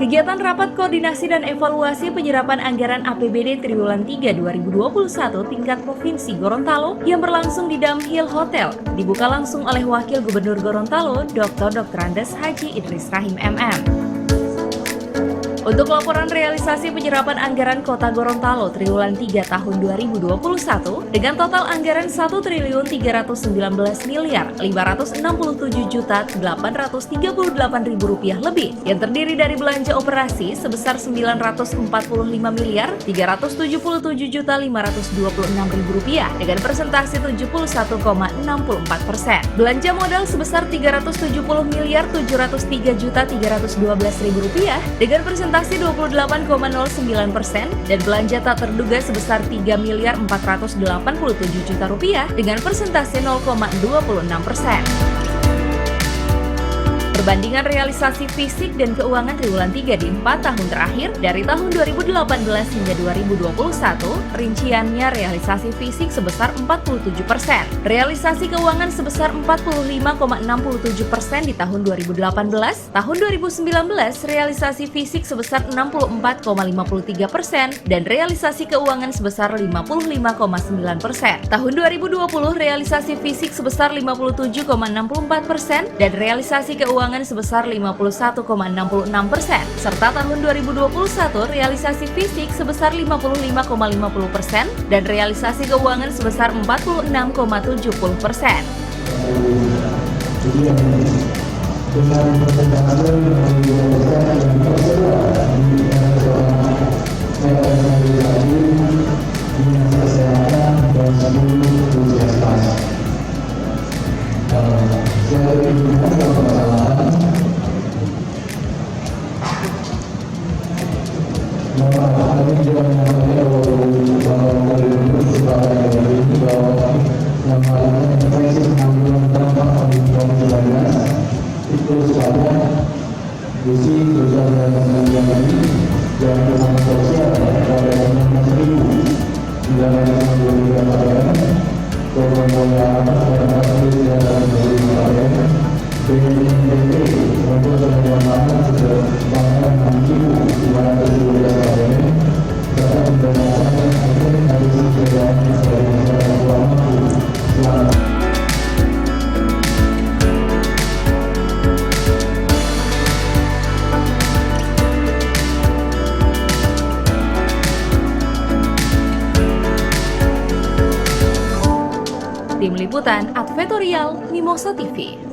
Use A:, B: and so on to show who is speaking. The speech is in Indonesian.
A: Kegiatan Rapat Koordinasi dan Evaluasi Penyerapan Anggaran APBD Triwulan 3 2021 tingkat Provinsi Gorontalo yang berlangsung di Damhil Hotel dibuka langsung oleh Wakil Gubernur Gorontalo, Dr. Andes Haji Idris Rahim MM. Untuk laporan realisasi penyerapan anggaran Kota Gorontalo Triwulan 3 tahun 2021 dengan total anggaran Rp1.567.838.000 lebih yang terdiri dari belanja operasi sebesar Rp945.377.526.000 dengan persentase 71,64%. Belanja modal sebesar Rp370.703.312.000 dengan persentase 28,09% dan belanja tak terduga sebesar Rp3.487.000.000 dengan persentase 0,26%. Perbandingan realisasi fisik dan keuangan triwulan 3 di 4 tahun terakhir dari tahun 2018 hingga 2021, rinciannya realisasi fisik sebesar 47%, realisasi keuangan sebesar 45,67% di tahun 2018, tahun 2019 realisasi fisik sebesar 64,53% dan realisasi keuangan sebesar 55,9%. Tahun 2020 realisasi fisik sebesar 57,64% dan realisasi keuangan sebesar 51,66%, serta tahun 2021 realisasi fisik sebesar 55,50% dan realisasi keuangan sebesar 46,70%. Tim Liputan Advertorial Mimosa TV.